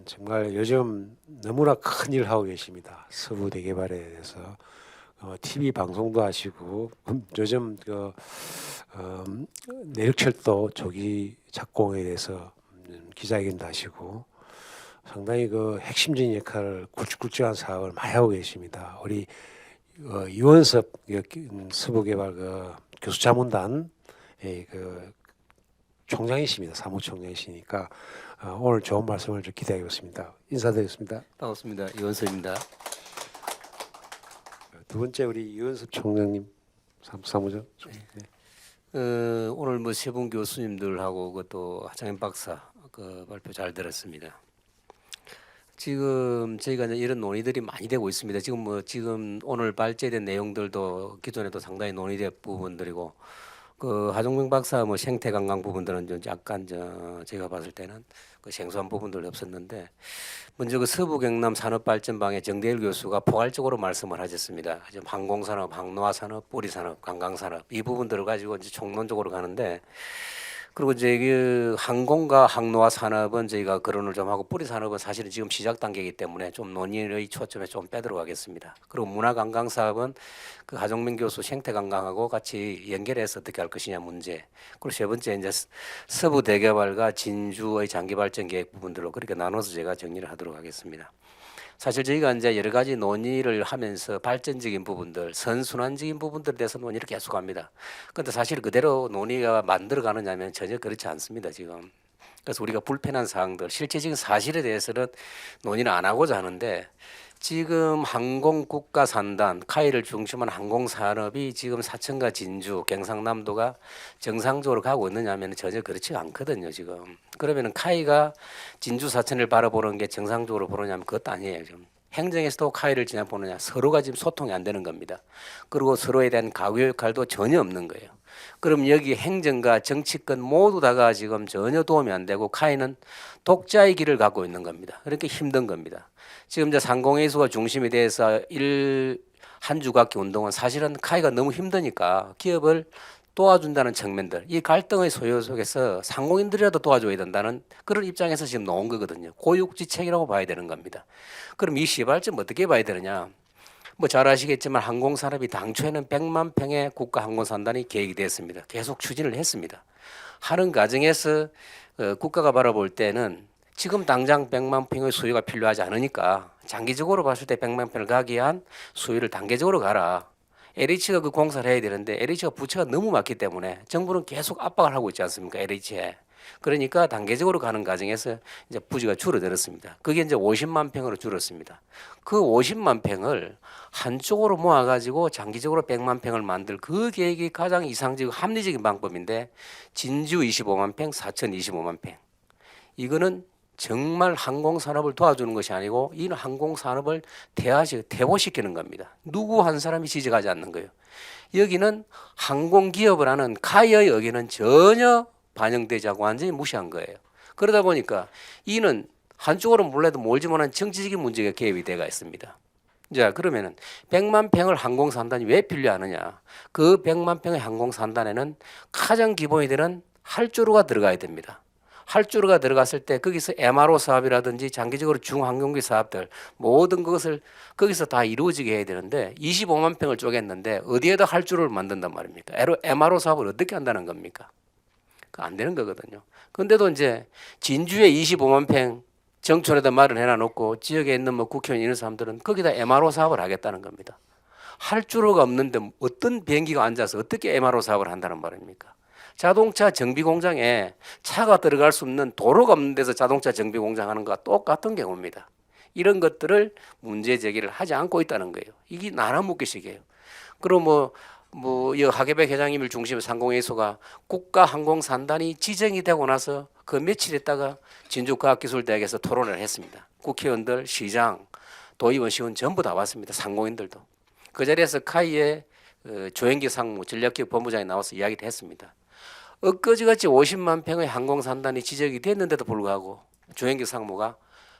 정말 요즘 너무나 큰일 하고 계십니다. 서부 대개발에 대해서 TV 방송도 하시고 요즘 내륙철도 조기 착공에 대해서 기자회견도 하시고 상당히 핵심적인 역할을 굵직굵직한 사업을 많이 하고 계십니다. 우리 이원섭 서부개발 교수자문단 총장이십니다. 사무총장이시니까 오늘 좋은 말씀을 좀 기대하겠습니다. 인사드리겠습니다. 반갑습니다. 이원섭입니다. 두 번째 우리 이원섭 총장님 사무장. 네. 오늘 뭐 세 분 교수님들하고 그또 하창현 박사 그 발표 잘 들었습니다. 지금 저희가 이제 이런 논의들이 많이 되고 있습니다. 지금 오늘 발제된 내용들도 기존에도 상당히 논의된 부분들이고 그 하종명 박사 뭐 생태 관광 부분들은 좀 약간 제가 봤을 때는 그 생소한 부분들이 없었는데 먼저 그 서부 경남 산업발전방의 정대일 교수가 포괄적으로 말씀을 하셨습니다. 지금 항공산업, 항로화산업, 뿌리산업, 관광산업 이 부분들을 가지고 이제 총론적으로 가는데 그리고 이제 그 항공과 항로화 산업은 저희가 거론을 좀 하고 뿌리 산업은 사실은 지금 시작 단계이기 때문에 좀 논의의 초점에 좀 빼도록 하겠습니다. 그리고 문화관광 사업은 그 하종민 교수 생태관광하고 같이 연결해서 어떻게 할 것이냐 문제. 그리고 세 번째 이제 서부 대개발과 진주의 장기발전 계획 부분들로 그렇게 나눠서 제가 정리를 하도록 하겠습니다. 사실 저희가 이제 여러 가지 논의를 하면서 발전적인 부분들, 선순환적인 부분들에 대해서 논의를 계속합니다. 그런데 사실 그대로 논의가 만들어가느냐면 전혀 그렇지 않습니다. 지금. 그래서 우리가 불편한 사항들, 실제적인 사실에 대해서는 논의를 안 하고자 하는데 지금 항공국가산단, 카이를 중심한 항공산업이 지금 사천과 진주, 경상남도가 정상적으로 가고 있느냐면 전혀 그렇지 않거든요. 지금. 그러면 카이가 진주 사천을 바라보는 게 정상적으로 보느냐면 그것도 아니에요. 지금. 행정에서도 카이를 지나 보느냐 서로가 지금 소통이 안 되는 겁니다. 그리고 서로에 대한 가교 역할도 전혀 없는 거예요. 그럼 여기 행정과 정치권 모두 다가 지금 전혀 도움이 안 되고 카이는 독자의 길을 갖고 있는 겁니다. 그렇게 힘든 겁니다. 지금 이제 상공회수가 중심이 돼서 한 주각기 운동은 사실은 카이가 너무 힘드니까 기업을 도와준다는 측면들, 이 갈등의 소요 속에서 상공인들이라도 도와줘야 된다는 그런 입장에서 지금 나온 거거든요. 고육지책이라고 봐야 되는 겁니다. 그럼 이 시발점 어떻게 봐야 되느냐? 뭐 잘 아시겠지만 항공산업이 당초에는 100만 평의 국가항공산단이 계획이 됐습니다. 계속 추진을 했습니다. 하는 과정에서 국가가 바라볼 때는 지금 당장 100만 평의 수요가 필요하지 않으니까 장기적으로 봤을 때 100만 평을 가기 위한 수요를 단계적으로 가라. LH가 그 공사를 해야 되는데 LH가 부채가 너무 많기 때문에 정부는 계속 압박을 하고 있지 않습니까? LH에. 그러니까 단계적으로 가는 과정에서 이제 부지가 줄어들었습니다. 그게 이제 50만 평으로 줄었습니다. 그 50만 평을 한쪽으로 모아가지고 장기적으로 100만 평을 만들 그 계획이 가장 이상적이고 합리적인 방법인데 진주 25만 평, 사천 25만 평. 이거는 정말 항공산업을 도와주는 것이 아니고 이 항공산업을 퇴보시키는 겁니다. 누구 한 사람이 지적하지 않는 거예요. 여기는 항공기업을 하는 카이의 의견은 전혀 반영되지 않고 완전히 무시한 거예요. 그러다 보니까 이는 한쪽으로 몰라도 몰지 못한 정치적인 문제가 개입이 되어 있습니다. 자, 그러면은 100만 평을 항공산단이 왜 필요하느냐? 그 100만 평의 항공산단에는 가장 기본이 되는 할주로가 들어가야 됩니다. 할주로가 들어갔을 때 거기서 MRO 사업이라든지 장기적으로 중항공기 사업들 모든 것을 거기서 다 이루어지게 해야 되는데 25만 평을 쪼갰는데 어디에다 할주로를 만든단 말입니까? MRO 사업을 어떻게 한다는 겁니까? 안 되는 거거든요. 그런데도 이제 진주에 25만 평 정촌에다 말을 해놔놓고 지역에 있는 뭐 국회의원 이런 사람들은 거기다 MRO 사업을 하겠다는 겁니다. 할주로가 없는데 어떤 비행기가 앉아서 어떻게 MRO 사업을 한다는 말입니까? 자동차 정비 공장에 차가 들어갈 수 없는 도로가 없는 데서 자동차 정비 공장 하는 것과 똑같은 경우입니다. 이런 것들을 문제 제기를 하지 않고 있다는 거예요. 이게 나눠먹기식이에요. 그리고 이 하계백 회장님을 중심으로 상공회의소가 국가항공산단이 지정이 되고 나서 그 며칠 있다가 진주과학기술대학에서 토론을 했습니다. 국회의원들, 시장, 도의원, 시의원 전부 다 왔습니다. 상공인들도. 그 자리에서 카이의 조영기 상무 전략기업 본부장이 나와서 이야기를 했습니다. 엊그제같이 50만 평의 항공산단이 지적이 됐는데도 불구하고 조영기 상무가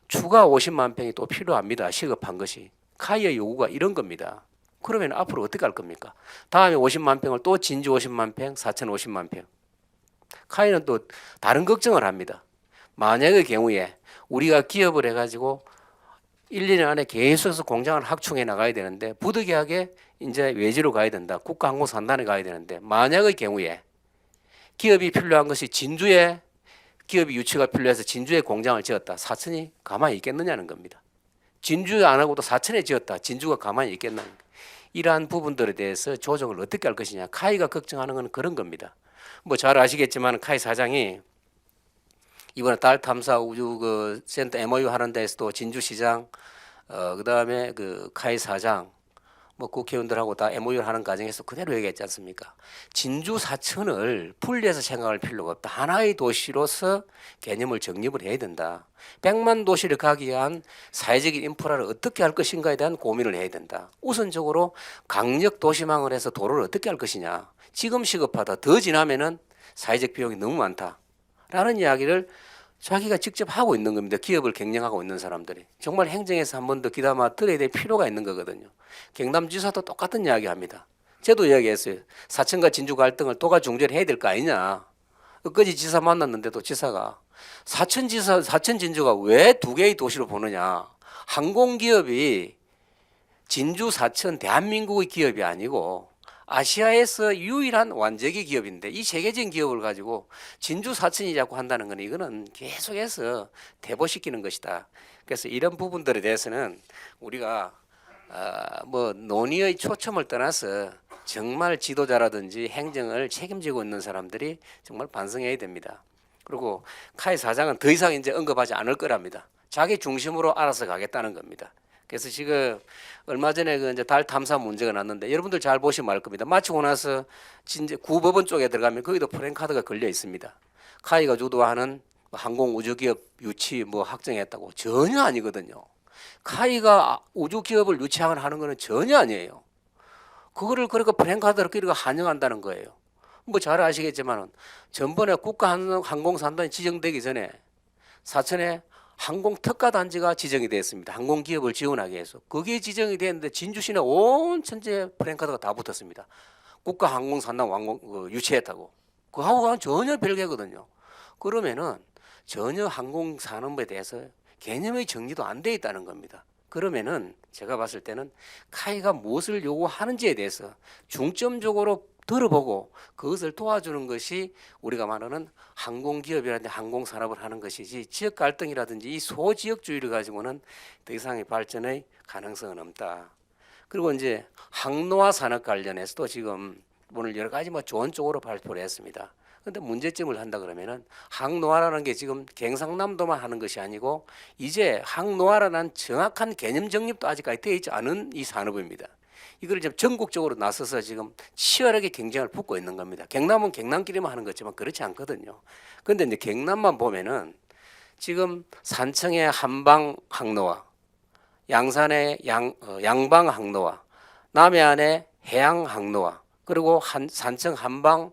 추가 50만 평이 또 필요합니다. 시급한 것이. 카이의 요구가 이런 겁니다. 그러면 앞으로 어떻게 할 겁니까? 다음에 50만 평을 또 진주 50만 평, 사천 50만 평. 카이는 또 다른 걱정을 합니다. 만약의 경우에 우리가 기업을 해가지고 1, 2년 안에 계속해서 공장을 확충해 나가야 되는데 부득이하게 이제 외지로 가야 된다. 국가항공산단에 가야 되는데 만약의 경우에 기업이 필요한 것이 진주에 기업이 유치가 필요해서 진주에 공장을 지었다. 사천이 가만히 있겠느냐는 겁니다. 진주 안 하고도 사천에 지었다. 진주가 가만히 있겠느냐. 이러한 부분들에 대해서 조정을 어떻게 할 것이냐. 카이가 걱정하는 건 그런 겁니다. 뭐 잘 아시겠지만 카이 사장이 이번에 달 탐사 우주 그 센터 MOU 하는 데에서도 진주시장 그다음에 그 카이 사장 뭐 국회의원들하고 다 MOU를 하는 과정에서 그대로 얘기했지 않습니까? 진주 사천을 분리해서 생각할 필요가 없다. 하나의 도시로서 개념을 정립을 해야 된다. 100만 도시를 가기 위한 사회적인 인프라를 어떻게 할 것인가에 대한 고민을 해야 된다. 우선적으로 강력 도시망을 해서 도로를 어떻게 할 것이냐. 지금 시급하다. 더 지나면은 사회적 비용이 너무 많다. 라는 이야기를 자기가 직접 하고 있는 겁니다. 기업을 경영하고 있는 사람들이. 정말 행정에서 한 번 더 귀담아 들어야 될 필요가 있는 거거든요. 경남지사도 똑같은 이야기 합니다. 저도 이야기했어요. 사천과 진주 갈등을 도가 중재를 해야 될 거 아니냐. 끝까지 지사 만났는데도 지사가 사천 진주가 왜 두 개의 도시로 보느냐. 항공기업이 진주 사천 대한민국의 기업이 아니고 아시아에서 유일한 완제기 기업인데 이 세계적인 기업을 가지고 진주 사천이 자꾸 한다는 건 이거는 계속해서 대보시키는 것이다. 그래서 이런 부분들에 대해서는 우리가 뭐 논의의 초점을 떠나서 정말 지도자라든지 행정을 책임지고 있는 사람들이 정말 반성해야 됩니다. 그리고 카이 사장은 더 이상 이제 언급하지 않을 거랍니다. 자기 중심으로 알아서 가겠다는 겁니다. 그래서 지금 얼마 전에 그 이제 달 탐사 문제가 났는데 여러분들 잘 보시면 알 겁니다. 마치고 나서 진짜 구법원 쪽에 들어가면 거기도 프랜카드가 걸려 있습니다. 카이가 주도하는 항공 우주 기업 유치 뭐 확정했다고 전혀 아니거든요. 카이가 우주 기업을 유치하는 거는 전혀 아니에요. 그거를 그러니까 프랜카드를 그리고 환영한다는 거예요. 뭐 잘 아시겠지만은 전번에 국가 항공산단이 지정되기 전에 사천에 항공 특가 단지가 지정이 됐습니다. 항공 기업을 지원하기 위해서. 그게 지정이 됐는데 진주시내 온 천지에 프랜카드가 다 붙었습니다. 국가 항공산단 유치했다고. 그하고는 전혀 별개거든요. 그러면은 전혀 항공 산업에 대해서 개념의 정리도 안 돼 있다는 겁니다. 그러면은 제가 봤을 때는 카이가 무엇을 요구하는지에 대해서 중점적으로 들어보고 그것을 도와주는 것이 우리가 말하는 항공기업이라든지 항공산업을 하는 것이지 지역 갈등이라든지 이 소지역주의를 가지고는 더 이상의 발전의 가능성은 없다. 그리고 이제 항로화 산업 관련해서도 지금 오늘 여러 가지 뭐 좋은 쪽으로 발표를 했습니다. 그런데 문제점을 한다 그러면은 항노화라는 게 지금 경상남도만 하는 것이 아니고 이제 항노화라는 정확한 개념 정립도 아직까지 되어 있지 않은 이 산업입니다. 이걸 지금 전국적으로 나서서 지금 치열하게 경쟁을 붙고 있는 겁니다. 경남은 경남끼리만 하는 거지만 그렇지 않거든요. 그런데 이제 경남만 보면은 지금 산청의 한방 항로화, 양산의 양방 항로화, 남해안의 해양 항로화, 그리고 산청 한방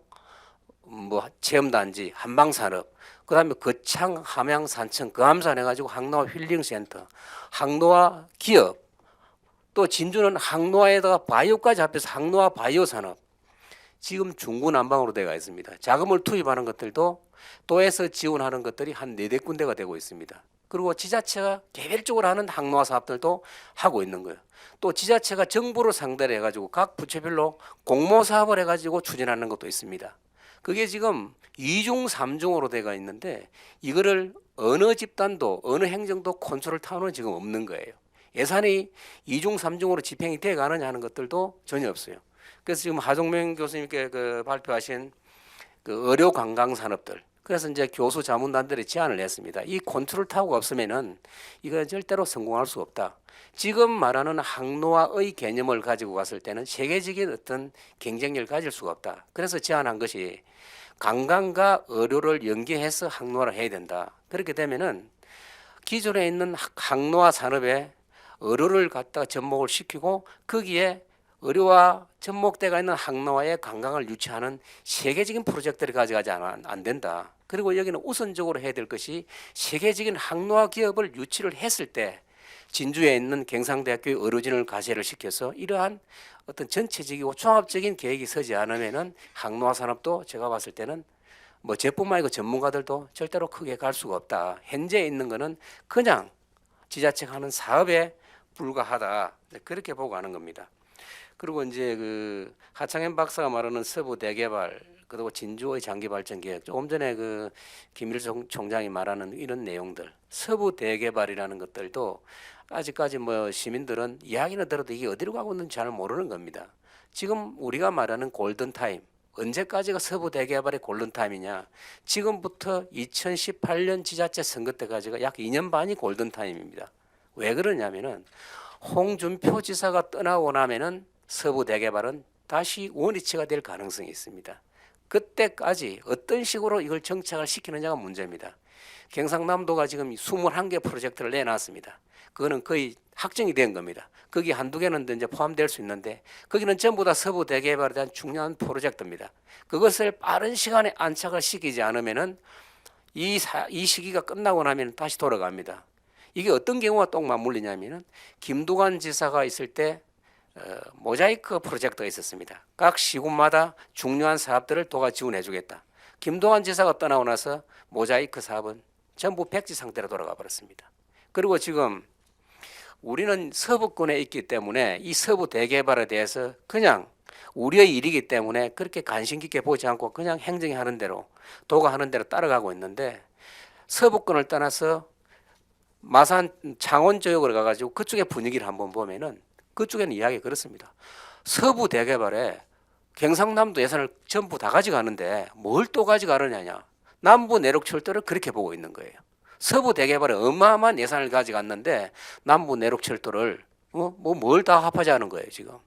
뭐 체험단지, 한방산업, 그다음에 거창, 함양, 산청, 거암산 해가지고 항로화 힐링센터, 항로화 기업, 또 진주는 항로화에다가 바이오까지 합해서 항로화 바이오 산업. 지금 중구난방으로 되어 있습니다. 자금을 투입하는 것들도 도에서 지원하는 것들이 한 4대 군데가 되고 있습니다. 그리고 지자체가 개별적으로 하는 항로화 사업들도 하고 있는 거예요. 또 지자체가 정부를 상대로 해가지고 각 부처별로 공모 사업을 해가지고 추진하는 것도 있습니다. 그게 지금 2중 3중으로 되어 있는데 이거를 어느 집단도 어느 행정도 컨트롤 타운은 지금 없는 거예요. 예산이 2중 3중으로 집행이 돼 가느냐 하는 것들도 전혀 없어요. 그래서 지금 하종명 교수님께 그 발표하신 그 의료 관광 산업들, 그래서 이제 교수 자문단들이 제안을 했습니다. 이 컨트롤 타워가 없으면은 이건 절대로 성공할 수 없다. 지금 말하는 항로화의 개념을 가지고 갔을 때는 세계적인 어떤 경쟁력을 가질 수가 없다. 그래서 제안한 것이 관광과 의료를 연계해서 항로화를 해야 된다. 그렇게 되면은 기존에 있는 항로화 산업에 의료를 갖다가 접목을 시키고 거기에 의료와 접목대가 있는 항로화의 관광을 유치하는 세계적인 프로젝트를 가져가지 않으면 안 된다. 그리고 여기는 우선적으로 해야 될 것이 세계적인 항로화 기업을 유치를 했을 때 진주에 있는 경상대학교의 의료진을 가세를 시켜서 이러한 어떤 전체적이고 종합적인 계획이 서지 않으면은 항노화 산업도 제가 봤을 때는 뭐 저뿐만 아니고 전문가들도 절대로 크게 갈 수가 없다. 현재 있는 거는 그냥 지자체가 하는 사업에 불과하다. 그렇게 보고 하는 겁니다. 그리고 이제 그 하창현 박사가 말하는 서부 대개발 그리고 진주의 장기 발전 계획 조금 전에 그 김일성 총장이 말하는 이런 내용들 서부 대개발이라는 것들도 아직까지 뭐 시민들은 이야기는 들어도 이게 어디로 가고 있는지 잘 모르는 겁니다. 지금 우리가 말하는 골든타임 언제까지가 서부 대개발의 골든타임이냐? 지금부터 2018년 지자체 선거 때까지가 약 2년 반이 골든타임입니다. 왜 그러냐면은 홍준표 지사가 떠나고 나면은 서부 대개발은 다시 원위치가 될 가능성이 있습니다. 그때까지 어떤 식으로 이걸 정착을 시키느냐가 문제입니다. 경상남도가 지금 21개 프로젝트를 내놨습니다. 그거는 거의 확정이 된 겁니다. 거기 한두 개는 이제 포함될 수 있는데 거기는 전부 다 서부 대개발에 대한 중요한 프로젝트입니다. 그것을 빠른 시간에 안착을 시키지 않으면은 이 시기가 끝나고 나면 다시 돌아갑니다. 이게 어떤 경우가 또 맞물리냐면은 김두관 지사가 있을 때 모자이크 프로젝트가 있었습니다. 각 시군마다 중요한 사업들을 도가 지원해주겠다. 김두관 지사가 떠나고 나서 모자이크 사업은 전부 백지 상태로 돌아가 버렸습니다. 그리고 지금 우리는 서부권에 있기 때문에 이 서부 대개발에 대해서 그냥 우리의 일이기 때문에 그렇게 관심 깊게 보지 않고 그냥 행정이 하는 대로 도가 하는 대로 따라가고 있는데 서부권을 떠나서 마산 창원 지역으로 가가지고 그쪽의 분위기를 한번 보면은 그쪽에는 이야기가 그렇습니다. 서부 대개발에 경상남도 예산을 전부 다 가져가는데 뭘 또 가져가느냐. 남부 내륙 철도를 그렇게 보고 있는 거예요. 서부 대개발에 어마어마한 예산을 가져갔는데 남부 내륙 철도를 뭘 다 합하자는 거예요 지금.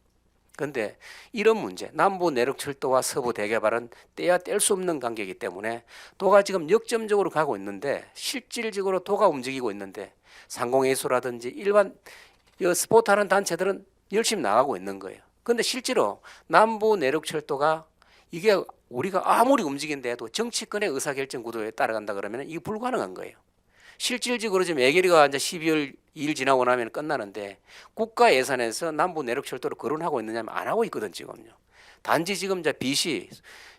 그런데 이런 문제, 남부 내륙 철도와 서부 대개발은 떼야 뗄 수 없는 관계이기 때문에 도가 지금 역점적으로 가고 있는데 실질적으로 도가 움직이고 있는데 상공회수라든지 일반 스포트하는 단체들은 열심히 나가고 있는 거예요. 그런데 실제로 남부 내륙 철도가 이게 우리가 아무리 움직인다 해도 정치권의 의사결정 구도에 따라간다 그러면 이게 불가능한 거예요. 실질적으로 지금 애결이가 이제 12월 2일 지나고 나면 끝나는데 국가 예산에서 남부 내륙 철도를 거론하고 있느냐면 안 하고 있거든 지금요. 단지 지금 이제 BC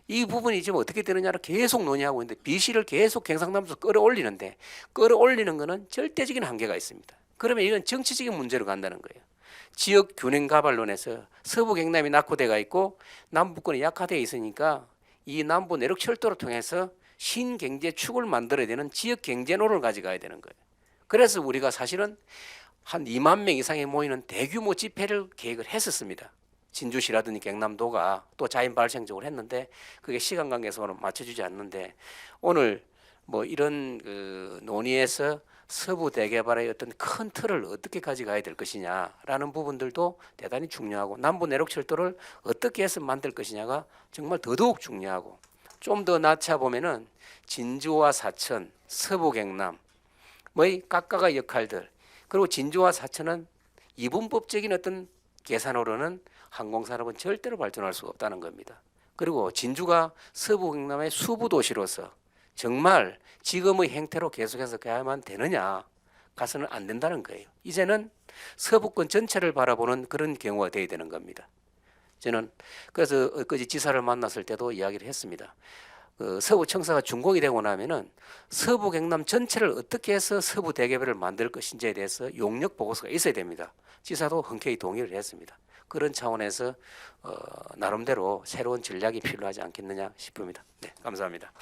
이 부분이 지금 어떻게 되느냐를 계속 논의하고 있는데 BC를 계속 경상남도에서 끌어올리는데 끌어올리는 거는 절대적인 한계가 있습니다. 그러면 이건 정치적인 문제로 간다는 거예요. 지역 균형 가발론에서 서부 경남이 낙후돼가 있고 남부권이 약화되어 있으니까 이 남부 내륙 철도를 통해서 신경제 축을 만들어야 되는 지역 경제론을 가져가야 되는 거예요. 그래서 우리가 사실은 한 2만 명 이상이 모이는 대규모 집회를 계획을 했었습니다. 진주시라든지 경남도가 또 자연 발생적으로 했는데 그게 시간 관계상으로 맞춰주지 않는데 오늘 뭐 이런 그 논의에서 서부 대개발의 어떤 큰 틀을 어떻게 가져가야 될 것이냐라는 부분들도 대단히 중요하고 남부 내륙 철도를 어떻게 해서 만들 것이냐가 정말 더더욱 중요하고 좀 더 낮춰 보면은 진주와 사천, 서부 경남 뭐의 각각의 역할들 그리고 진주와 사천은 이분법적인 어떤 계산으로는 항공산업은 절대로 발전할 수가 없다는 겁니다. 그리고 진주가 서부 경남의 수부 도시로서 정말 지금의 행태로 계속해서 가야만 되느냐 가서는 안 된다는 거예요. 이제는 서부권 전체를 바라보는 그런 경우가 돼야 되는 겁니다. 저는 그래서 엊그제 지사를 만났을 때도 이야기를 했습니다. 서부 청사가 준공이 되고 나면은 서부 경남 전체를 어떻게 해서 서부 대개발을 만들 것인지에 대해서 용역 보고서가 있어야 됩니다. 지사도 흔쾌히 동의를 했습니다. 그런 차원에서 나름대로 새로운 전략이 필요하지 않겠느냐 싶습니다. 네, 감사합니다.